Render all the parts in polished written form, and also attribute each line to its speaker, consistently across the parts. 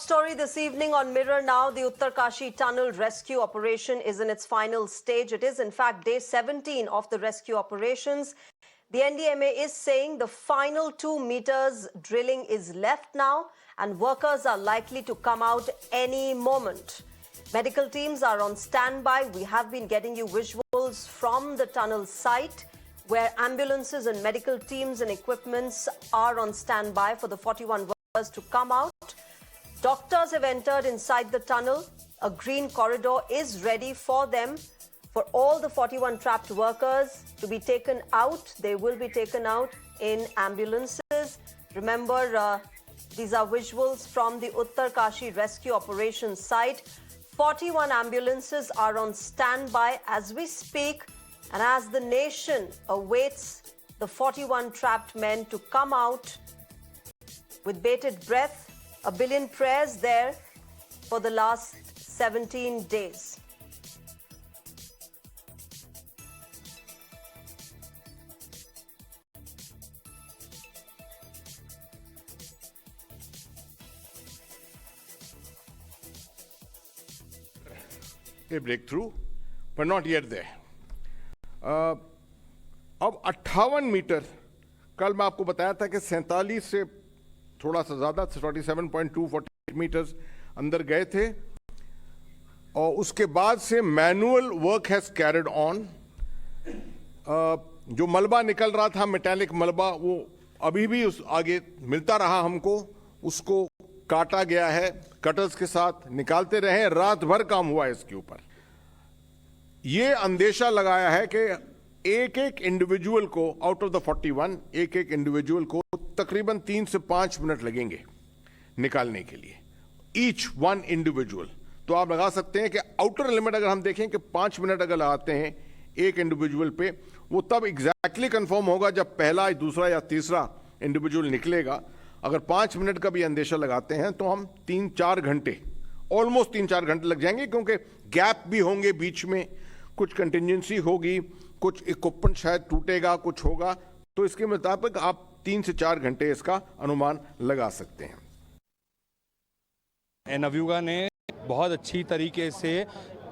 Speaker 1: story this evening on Mirror Now. The Uttarkashi Tunnel rescue operation is in its final stage. It is, in fact, day 17 of the rescue operations. The NDMA is saying the final 2 meters drilling is left now and workers are likely to come out any moment. Medical teams are on standby. We have been getting you visuals from the tunnel site where ambulances and medical teams and equipments are on standby for the 41 workers to come out. Doctors have entered inside the tunnel. A green corridor is ready for them, for all the 41 trapped workers to be taken out. They will be taken out in ambulances. Remember, these are visuals from the Uttarkashi rescue operation site. 41 ambulances are on standby as we speak, and as the nation awaits the 41 trapped men to come out with bated breath. A billion prayers there for the last 17 days.
Speaker 2: A breakthrough, but not yet there. अब 58 metre, कल मैं आपको बताया था कि 47 से थोड़ा सा ज्यादा 47.248 मीटर्स अंदर गए थे और उसके बाद से manual work has carried on. जो मलबा निकल रहा था, मेटालिक मलबा, वो अभी भी उस आगे मिलता रहा हमको. उसको काटा गया है, कटर्स के साथ निकालते रहे. रात भर काम हुआ है इसके ऊपर. ये अंदेशा लगाया है कि एक एक इंडिविजुअल को, आउट ऑफ द 41, एक एक इंडिविजुअल को तकरीबन 3 से 5 मिनट लगेंगे निकालने के लिए, ईच वन इंडिविजुअल. तो आप लगा सकते हैं कि आउटर लिमिट अगर हम देखें कि 5 मिनट अगर लगाते हैं एक इंडिविजुअल पे, वो तब एग्जैक्टली कंफर्म होगा जब पहला, दूसरा या तीसरा इंडिविजुअल निकलेगा. अगर 5 मिनट का भी अंदेशा लगाते हैं तो हम 3-4 घंटे, ऑलमोस्ट 3-4 घंटे लग जाएंगे, क्योंकि गैप भी होंगे बीच में, कुछ कंटिजेंसी होगी, कुछ इक्विपमेंट शायद टूटेगा, कुछ होगा. तो इसके मुताबिक आप 3 से 4 घंटे इसका अनुमान लगा सकते हैं.
Speaker 3: नवयुगा ने बहुत अच्छी तरीके से,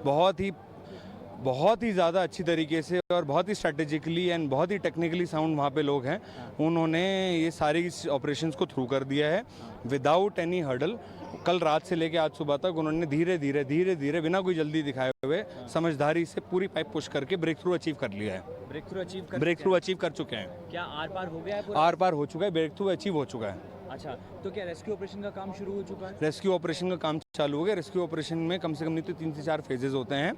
Speaker 3: बहुत ही ज़्यादा अच्छी तरीके से और बहुत ही स्ट्रेटेजिकली एंड बहुत ही टेक्निकली साउंड वहाँ पे लोग हैं, उन्होंने ये सारी ऑपरेशंस को थ्रू कर दिया है विदाउट एनी हर्डल. कल रात से लेके आज सुबह तक उन्होंने धीरे धीरे बिना कोई जल्दी दिखाए हुए समझदारी से पूरी पाइप पुश करके ब्रेक थ्रू अचीव कर लिया है. ब्रेक थ्रू अचीव कर चुके हैं.
Speaker 4: क्या आर पार हो गया है?
Speaker 3: आर पार हो चुका है, ब्रेक थ्रू अचीव हो चुका है.
Speaker 4: अच्छा, तो क्या रेस्क्यू ऑपरेशन का काम शुरू हो चुका है?
Speaker 3: रेस्क्यू ऑपरेशन का काम चालू हो गया. रेस्क्यू ऑपरेशन में कम से कम नहीं तो 3 से 4 फेजेस होते हैं.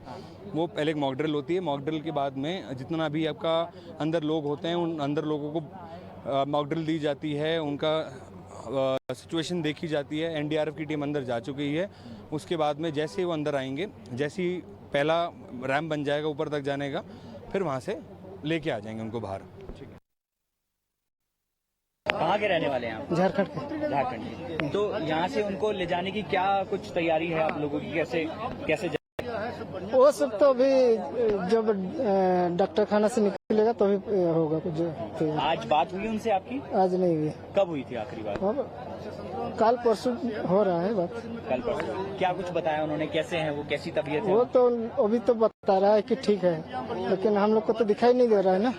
Speaker 3: वो पहले एक मॉक ड्रिल होती है. मॉक ड्रिल के बाद में जितना भी आपका अंदर लोग होते हैं, उन अंदर लोगों को मॉक ड्रिल दी जाती है, उनका सिचुएशन देखी जाती है. एनडीआरएफ की टीम अंदर जा चुकी है. उसके बाद में जैसे ही वो अंदर आएंगे, जैसे ही पहला रैम्प बन जाएगा ऊपर तक जाने का, फिर वहाँ से लेके आ जाएंगे उनको बाहर.
Speaker 4: कहाँ के रहने वाले हैं आप?
Speaker 5: झारखंड के.
Speaker 4: झारखंड के. तो यहाँ से उनको ले जाने की क्या कुछ तैयारी है आप लोगों की? कैसे
Speaker 5: वो सब तो अभी जब डॉक्टर खाना से निकलेगा तो अभी होगा कुछ.
Speaker 4: आज बात हुई उनसे आपकी?
Speaker 5: आज नहीं हुई.
Speaker 4: कब हुई थी आखिरी बात?
Speaker 5: कल परसों हो रहा है बात.
Speaker 4: कल परसों. क्या कुछ बताया उन्होंने? कैसे हैं वो? कैसी तबीयत है?
Speaker 5: वो तो अभी तो बता रहा है कि ठीक है, लेकिन हम लोग को तो दिखाई नहीं दे रहा है ना.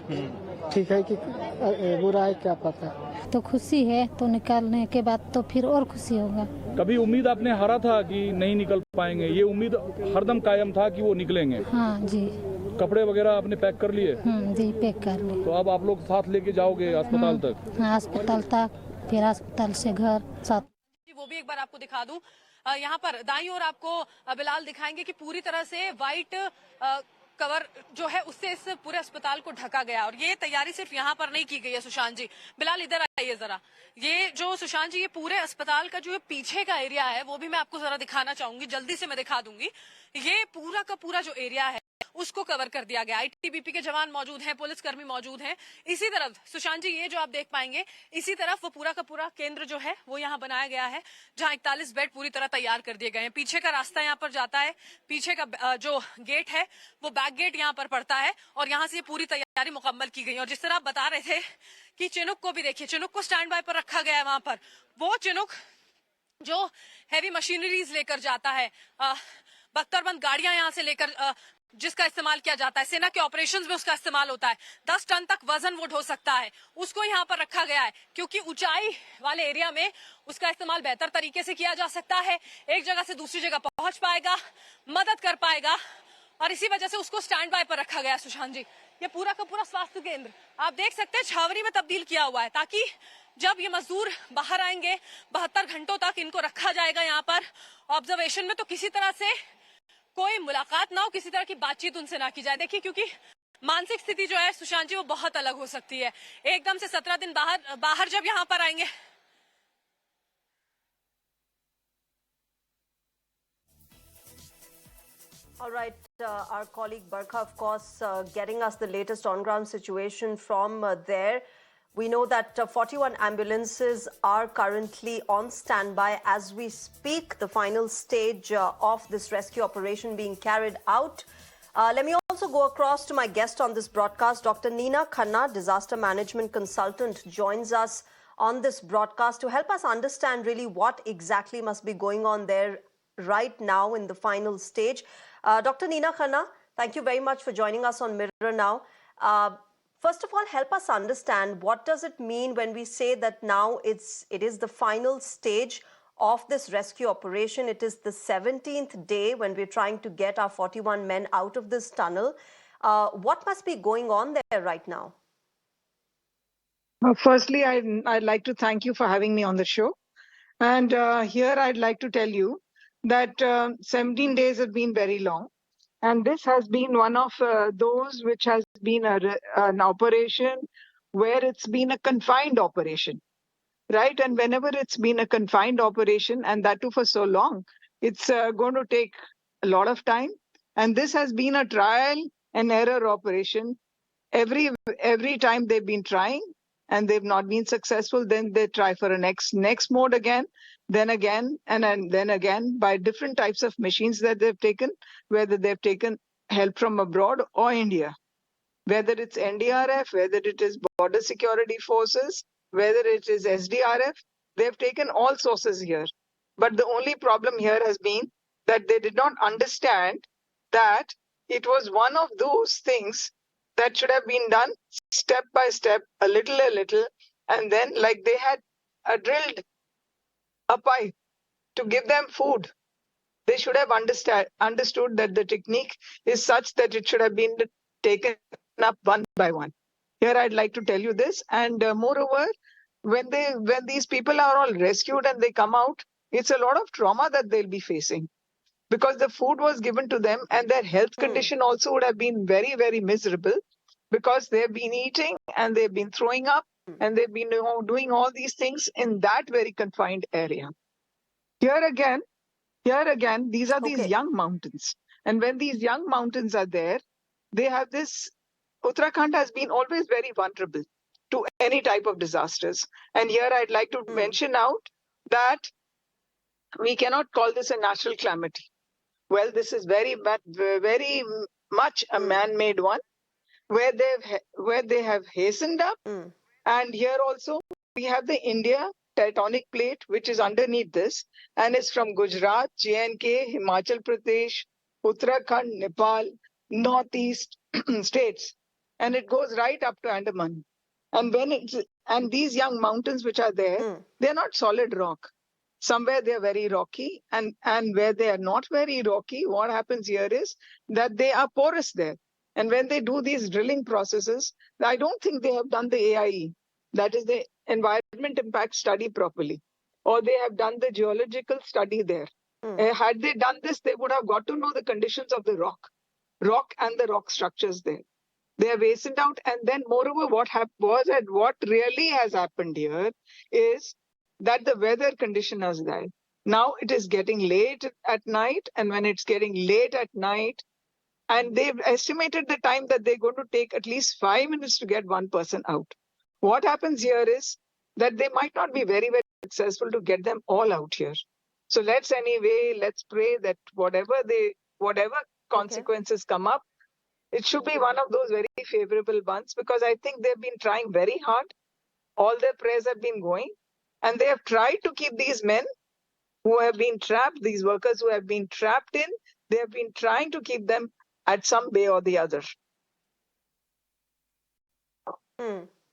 Speaker 5: ठीक है कि बुरा है, क्या पता.
Speaker 6: तो खुशी है, तो निकालने के बाद तो फिर और खुशी होगा.
Speaker 7: कभी उम्मीद आपने हारा था कि नहीं निकल पाएंगे? ये उम्मीद हरदम कायम था कि वो निकलेंगे?
Speaker 6: हाँ जी.
Speaker 7: कपड़े वगैरह आपने पैक कर लिए?
Speaker 6: जी, पैक कर लिए.
Speaker 7: तो अब आप लोग साथ लेके जाओगे अस्पताल तक?
Speaker 6: हाँ, अस्पताल तक, फिर अस्पताल से घर साथ.
Speaker 8: वो भी एक बार आपको दिखा दूं. यहाँ पर दाईं ओर आपको बिलाल दिखाएंगे कि पूरी तरह से व्हाइट कवर जो है उससे इस पूरे अस्पताल को ढका गया. और ये तैयारी सिर्फ यहाँ पर नहीं की गई है. सुशांत जी, बिलाल इधर आइए जरा. ये जो सुशांत जी, ये पूरे अस्पताल का जो पीछे का एरिया है वो भी मैं आपको जरा दिखाना चाहूंगी. जल्दी से मैं दिखा दूंगी. ये पूरा का पूरा जो एरिया है उसको कवर कर दिया गया. आईटीबीपी के जवान मौजूद हैं, पुलिसकर्मी मौजूद हैं. इसी तरफ सुशांत जी, ये जो आप देख पाएंगे, इसी तरफ वो पूरा का पूरा केंद्र जो है वो यहाँ बनाया गया है, जहाँ 41 बेड पूरी तरह तैयार कर दिए गए हैं. पीछे का रास्ता यहाँ पर जाता है, पीछे का जो गेट है वो बैक गेट यहाँ पर पड़ता है, और यहाँ से ये पूरी तैयारी मुकम्मल की गई. और जिस तरह आप बता रहे थे कि चिनुक को भी देखिए, चिनुक को स्टैंड बाय पर रखा गया है. वहां पर वो चिनुक जो हैवी मशीनरीज लेकर जाता है, बख्तरबंद गाड़ियां यहां से लेकर जिसका इस्तेमाल किया जाता है, सेना के ऑपरेशंस में उसका इस्तेमाल होता है, 10 टन तक वजन वो ढो सकता है, उसको यहाँ पर रखा गया है क्योंकि ऊंचाई वाले एरिया में उसका इस्तेमाल बेहतर तरीके से किया जा सकता है, एक जगह से दूसरी जगह पहुंच पाएगा, मदद कर पाएगा, और इसी वजह से उसको स्टैंड बाय पर रखा गया है। सुशांत जी, ये पूरा का पूरा स्वास्थ्य केंद्र आप देख सकते हैं छावनी में तब्दील किया हुआ है, ताकि जब ये मजदूर बाहर आएंगे 72 घंटों तक इनको रखा जाएगा यहाँ पर ऑब्जर्वेशन में, तो किसी तरह से कोई मुलाकात ना हो, किसी तरह की बातचीत उनसे ना की जाए। देखिए, क्योंकि मानसिक स्थिति जो है सुशांत जी वो बहुत अलग हो सकती है, एकदम से 17 दिन बाहर जब यहाँ पर आएंगे।
Speaker 1: All right, our colleague Barkha, of course, getting us the latest on-ground situation from there. We know that 41 ambulances are currently on standby as we speak, the final stage of this rescue operation being carried out. Let me also go across to my guest on this broadcast. Dr. Neena Khanna, disaster management consultant, joins us on this broadcast to help us understand really what exactly must be going on there right now in the final stage. Dr. Neena Khanna, thank you very much for joining us on Mirror Now. First of all, help us understand what does it mean when we say that now it is the final stage of this rescue operation. It is the 17th day when we're trying to get our 41 men out of this tunnel. What must be going on there right now?
Speaker 9: Firstly, I'd like to thank you for having me on the show. And here I'd like to tell you that 17 days have been very long. And this has been one of those which has been an operation where it's been a confined operation, right? And whenever it's been a confined operation, and that too for so long, it's going to take a lot of time. And this has been a trial and error operation. Every time they've been trying and they've not been successful, then they try for a next mode again, then again, and then again by different types of machines that they've taken, whether they've taken help from abroad or India, whether it's NDRF, whether it is border security forces, whether it is SDRF, they've taken all sources here. But the only problem here has been that they did not understand that it was one of those things that should have been done step by step, a little, and then like they had drilled a pipe to give them food. They should have understood that the technique is such that it should have been taken up one by one. Here I'd like to tell you this, and moreover, when these people are all rescued and they come out, it's a lot of trauma that they'll be facing, because the food was given to them and their health condition also would have been very, very miserable, because they've been eating and they've been throwing up and they've been doing all these things in that very confined area. Here again, these are these young mountains. And when these young mountains are there, they have this, Uttarakhand has been always very vulnerable to any type of disasters. And here I'd like to mention out that we cannot call this a natural calamity. Well, this is very much a man-made one, where they have hastened up. And here also we have the India tectonic plate, which is underneath this, and it's from Gujarat, J&K, Himachal Pradesh, Uttarakhand, Nepal, Northeast states, and it goes right up to Andaman. And these young mountains which are there, they're not solid rock. Somewhere they're very rocky, and where they are not very rocky, what happens here is that they are porous there. And when they do these drilling processes, I don't think they have done the AIE, that is the environment impact study properly, or they have done the geological study there. Had they done this, they would have got to know the conditions of the rock and the rock structures there. They have hastened out, and then moreover, what really has happened here is that the weather condition is there. Now it is getting late at night, and when it's getting late at night, and they've estimated the time that they're going to take at least 5 minutes to get one person out. What happens here is that they might not be very, very successful to get them all out here. So let's pray that whatever consequences come up, it should be one of those very favorable ones, because I think they've been trying very hard. All their prayers have been going, and they have tried to keep these men who have been trapped, these workers who have been trapped in, they have been trying to keep them at some bay or the other.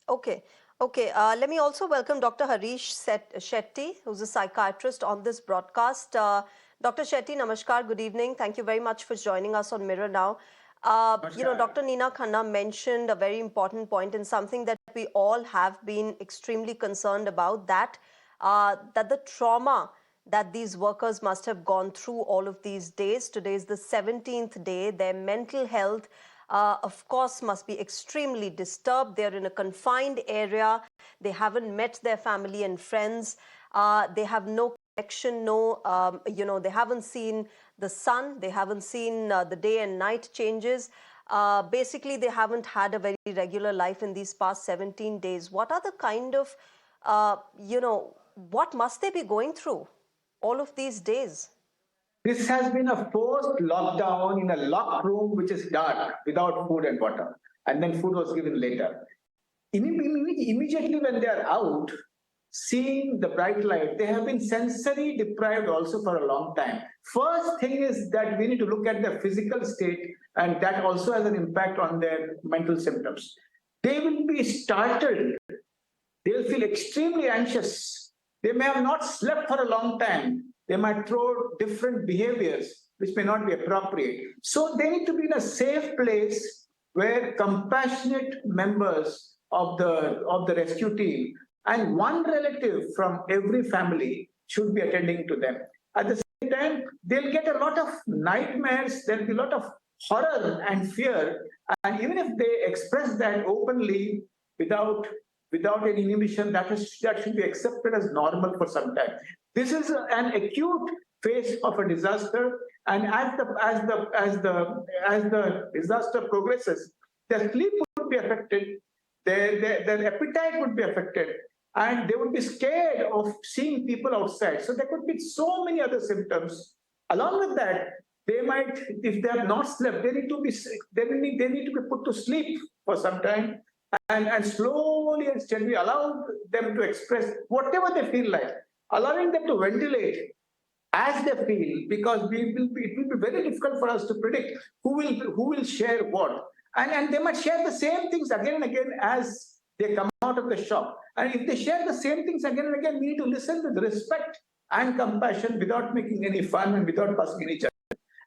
Speaker 1: Okay. Okay. Let me also welcome Dr. Harish Shetty, who's a psychiatrist on this broadcast. Dr. Shetty, namaskar. Good evening. Thank you very much for joining us on Mirror Now. Dr. Neena Khanna mentioned a very important point and something that we all have been extremely concerned about, that the trauma that these workers must have gone through all of these days. Today is the 17th day. Their mental health, of course, must be extremely disturbed. They're in a confined area. They haven't met their family and friends. They have no connection, they haven't seen the sun. They haven't seen the day and night changes. Basically, they haven't had a very regular life in these past 17 days. What are the kind of, what must they be going through all of these days?
Speaker 10: This has been a forced lockdown in a locked room which is dark, without food and water. And then food was given later. Immediately when they are out, seeing the bright light, they have been sensory deprived also for a long time. First thing is that we need to look at their physical state, and that also has an impact on their mental symptoms. They will be startled. They will feel extremely anxious. They may have not slept for a long time. They might throw different behaviors which may not be appropriate. So they need to be in a safe place where compassionate members of the rescue team and one relative from every family should be attending to them. At the same time, they'll get a lot of nightmares. There'll be a lot of horror and fear. And even if they express that openly without any inhibition, that should be accepted as normal for some time. This is an acute phase of a disaster, and as the disaster progresses, their sleep would be affected, their appetite would be affected, and they would be scared of seeing people outside. So there could be so many other symptoms. Along with that, they might, if they have not slept, they need to be put to sleep for some time, and slowly and steadily allow them to express whatever they feel like, allowing them to ventilate as they feel, because it will be very difficult for us to predict who will share what. And they might share the same things again and again as they come out of the shock. And if they share the same things again and again, we need to listen with respect and compassion without making any fun and without fussing each other.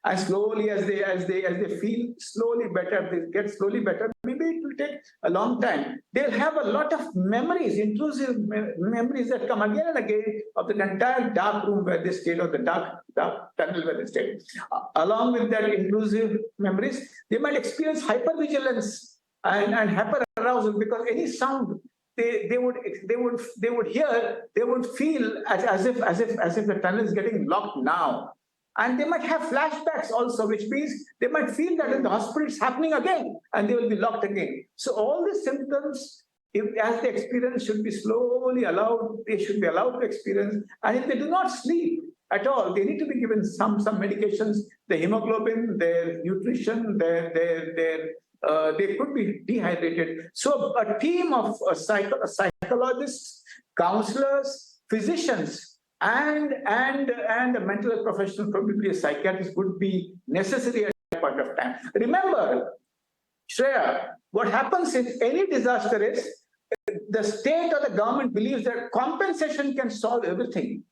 Speaker 10: And slowly, as they feel slowly better, they get slowly better. Maybe it will take a long time. They'll have a lot of memories, intrusive memories that come again and again of the entire dark room where they stayed, or the dark tunnel where they stayed. Along with that intrusive memories, they might experience hypervigilance and hyperarousal, because any sound they would hear, they would feel as if the tunnel is getting locked now. And they might have flashbacks also, which means they might feel that in the hospital it's happening again, and they will be locked again. So all these symptoms, as they experience, should be slowly allowed. They should be allowed to experience. And if they do not sleep at all, they need to be given some medications, the hemoglobin, their nutrition, they could be dehydrated. So a team of psychologists, counselors, physicians, and a mental health professional, probably a psychiatrist, would be necessary at that point of time. Remember, Shreya, what happens in any disaster is the state or the government believes that compensation can solve everything.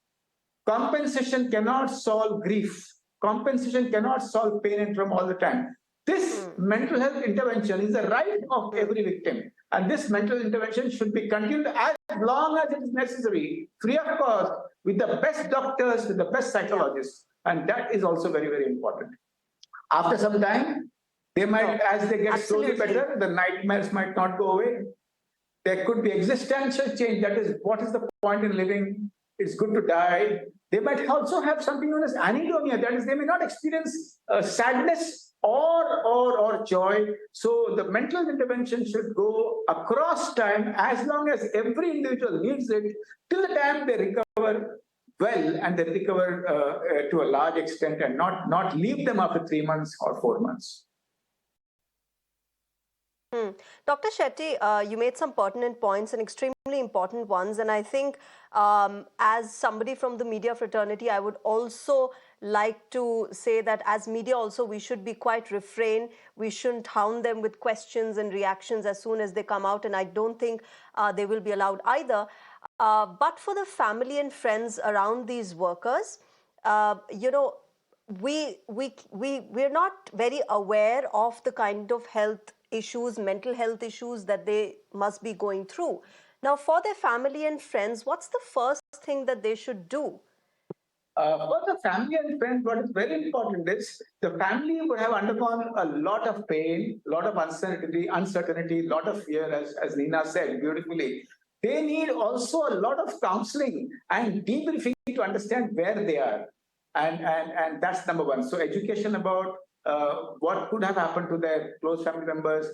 Speaker 10: Compensation cannot solve grief. Compensation cannot solve pain and trauma all the time. This mental health intervention is the right of every victim. And this mental intervention should be continued as long as it is necessary, free of cost, with the best doctors, with the best psychologists. And that is also very, very important. After some time, they might, as they get slowly better, the nightmares might not go away. There could be existential change. That is, what is the point in living? It's good to die. They might also have something known as anhedonia. That is, they may not experience sadness or joy. So the mental intervention should go across time, as long as every individual needs it, till the time they recover well, and they recover to a large extent, and not leave them after 3 months or 4 months.
Speaker 1: Dr. Shetty, you made some pertinent points and extremely important ones. And I think as somebody from the media fraternity, I would also like to say that as media also, we should be quite refrain. We shouldn't hound them with questions and reactions as soon as they come out. And I don't think they will be allowed either. But for the family and friends around these workers, we're not very aware of the kind of health issues, mental health issues that they must be going through. Now, for their family and friends, what's the first thing that they should do?
Speaker 10: For the family and friends, what is very important is the family would have undergone a lot of pain, a lot of uncertainty, a lot of fear, as Nina said beautifully. They need also a lot of counseling and debriefing to understand where they are. And that's number one. So education about what could have happened to their close family members,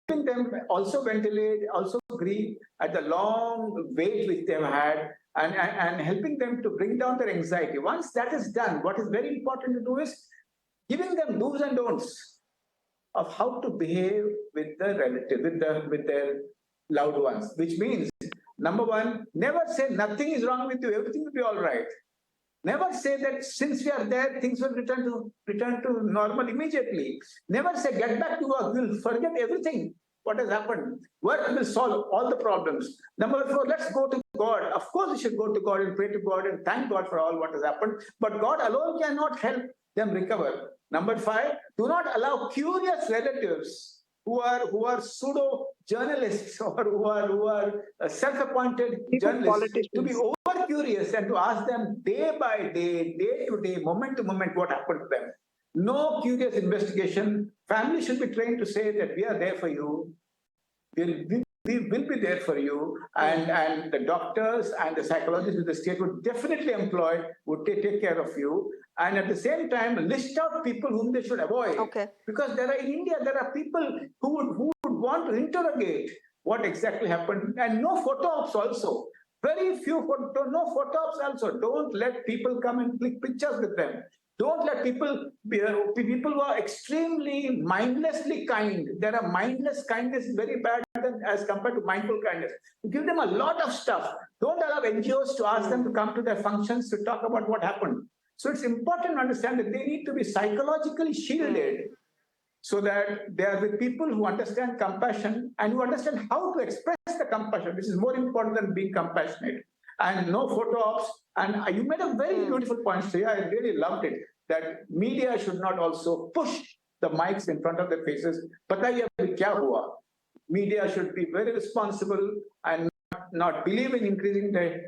Speaker 10: helping them also ventilate, also grieve at the long wait which they've had, and helping them to bring down their anxiety. Once that is done, what is very important to do is giving them do's and don'ts of how to behave with the relative, with their loved ones, which means, number one, never say nothing is wrong with you, everything will be all right. Never say that since we are there, things will return to normal immediately. Never say get back to work. We'll forget everything what has happened. Work will solve all the problems. Number four, let's go to God. Of course, we should go to God and pray to God and thank God for all what has happened. But God alone cannot help them recover. Number five, do not allow curious relatives who are pseudo journalists or who are self-appointed journalists to be over curious and to ask them day by day, day to day, moment to moment what happened to them. No curious investigation. Families should be trained to say that we are there for you. We will be there for you, and the doctors and the psychologists with the state would definitely employ, would take care of you. And at the same time, list out people whom they should avoid.
Speaker 1: Okay.
Speaker 10: Because in India, there are people who would want to interrogate what exactly happened. And no photo ops also. Very few, no photo ops also. Don't let people come and click pictures with them. Don't let people who are extremely mindlessly kind. There are mindless kindness very bad as compared to mindful kindness. Give them a lot of stuff. Don't allow NGOs to ask them to come to their functions to talk about what happened. So it's important to understand that they need to be psychologically shielded so that they are with people who understand compassion and who understand how to express the compassion, which is more important than being compassionate. And no photo ops. And you made a very beautiful point, Shreya. I really loved it, that media should not also push the mics in front of their faces. Bataiye abhi kya hua? Media should be very responsible and not believe in increasing the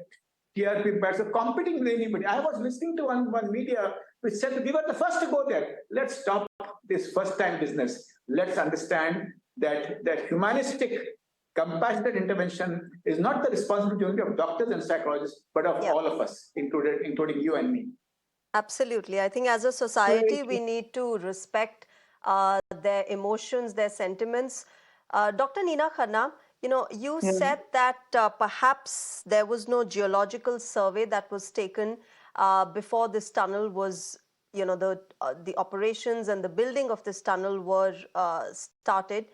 Speaker 10: TRP bets of competing with anybody. I was listening to one media which said we were the first to go there. Let's stop this first-time business. Let's understand that humanistic, compassionate intervention is not the responsibility only of doctors and psychologists, but of all of us, including you and me.
Speaker 1: Absolutely. I think as a society, we need to respect their emotions, their sentiments. Dr. Nina Khanna, you said that perhaps there was no geological survey that was taken before this tunnel was, the operations and the building of this tunnel were started.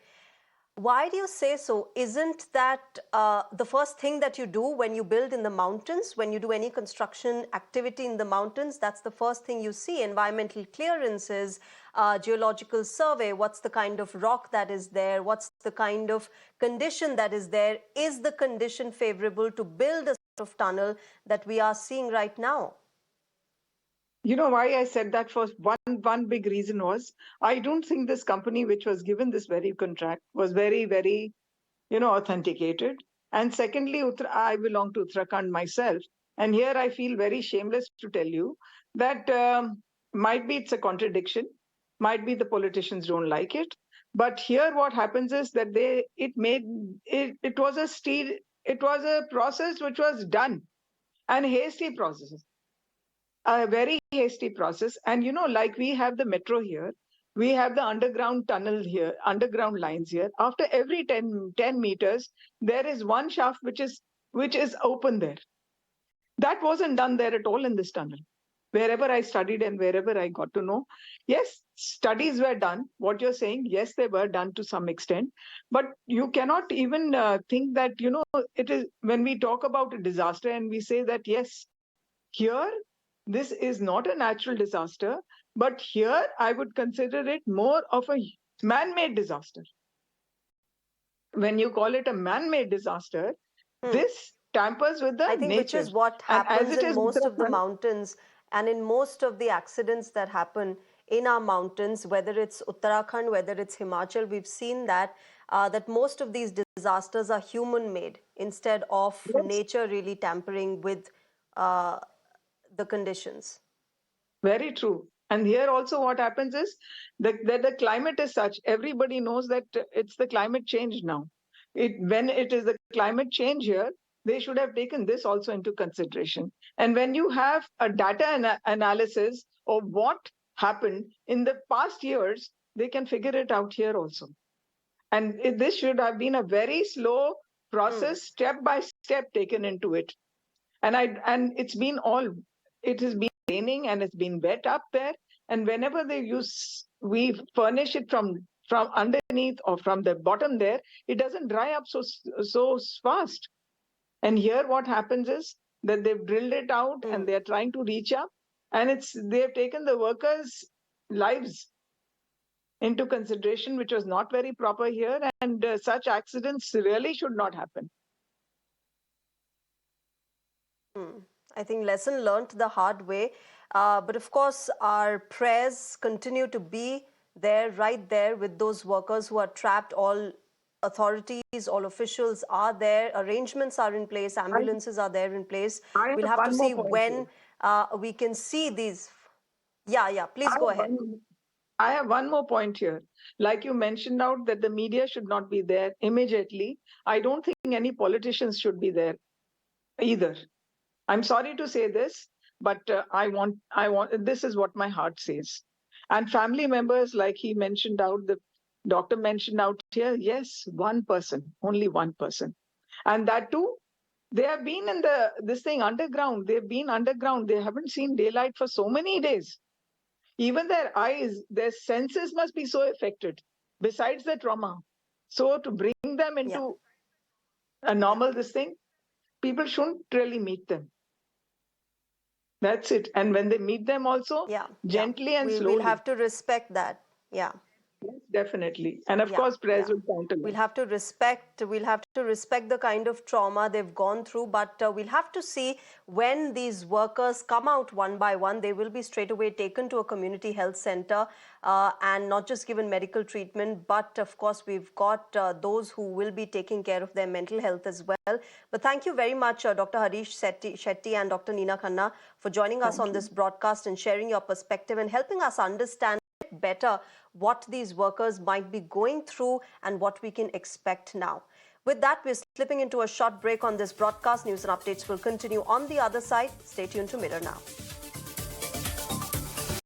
Speaker 1: Why do you say so? Isn't that the first thing that you do when you build in the mountains, when you do any construction activity in the mountains? That's the first thing you see: environmental clearances, geological survey, what's the kind of rock that is there, what's the kind of condition that is there. Is the condition favorable to build a sort of tunnel that we are seeing right now?
Speaker 9: You know why I said that? First, one big reason was I don't think this company which was given this very contract was very, very, authenticated. And secondly, I belong to Uttarakhand myself. And here I feel very shameless to tell you that might be it's a contradiction, might be the politicians don't like it. But here what happens is that it was a process which was done, and hasty process. A very hasty process. And like we have the metro here, we have the underground tunnel here, underground lines here. After every 10 meters, there is one shaft which is open there. That wasn't done there at all in this tunnel. wherever I studied and wherever I got to know. Yes, studies were done. What you're saying, yes, they were done to some extent. But you cannot even think that, it is when we talk about a disaster and we say that, yes, here, this is not a natural disaster, but here I would consider it more of a man-made disaster. When you call it a man-made disaster, this tampers with the
Speaker 1: I think
Speaker 9: nature.
Speaker 1: which is what
Speaker 9: And as
Speaker 1: happens
Speaker 9: it
Speaker 1: in
Speaker 9: is
Speaker 1: most of the
Speaker 9: Uttarakhand,
Speaker 1: mountains and in most of the accidents that happen in our mountains, whether it's Uttarakhand, whether it's Himachal, we've seen that that most of these disasters are human-made instead of
Speaker 9: yes,
Speaker 1: nature really tampering with the conditions.
Speaker 9: very true. And here also what happens is that the climate is such, everybody knows that it's the climate change now. When it is the climate change here, they should have taken this also into consideration. And when you have a data analysis of what happened in the past years, they can figure it out here also. And this should have been a very slow process, step by step taken into it. And it has been raining and it's been wet up there. And whenever we furnish it from underneath or from the bottom there, it doesn't dry up so fast. And here what happens is that they've drilled it out and they're trying to reach up, and they've taken the workers' lives into consideration, which was not very proper here, and such accidents really should not happen.
Speaker 1: I think lesson learned the hard way. But of course, our prayers continue to be there, right there with those workers who are trapped. All authorities, all officials are there. Arrangements are in place. Ambulances are there in place. We'll have to see when we can see these. Yeah, please go ahead.
Speaker 9: I have one more point here. Like you mentioned out that the media should not be there immediately. I don't think any politicians should be there either. I'm sorry to say this, but this is what my heart says. And family members, like he mentioned out, the doctor mentioned out here, yes, one person, only one person. And that too, they have been in this thing underground. They've been underground. They haven't seen daylight for so many days. Even their eyes, their senses must be so affected, besides the trauma. So to bring them into a normal this thing, people shouldn't really meet them. That's it. And when they meet them also, gently and slowly.
Speaker 1: We'll have to respect that. Yeah.
Speaker 9: Yes, definitely. And of course, prayers will count a lot.
Speaker 1: We'll have to respect the kind of trauma they've gone through, but we'll have to see when these workers come out one by one, they will be straight away taken to a community health center and not just given medical treatment, but of course, we've got those who will be taking care of their mental health as well. But thank you very much, Dr. Harish Shetty and Dr. Neena Khanna for joining us on this broadcast and sharing your perspective and helping us understand better what these workers might be going through and what we can expect now. With that, we're slipping into a short break on this broadcast. News and updates will continue on the other side. Stay tuned to Mirror Now.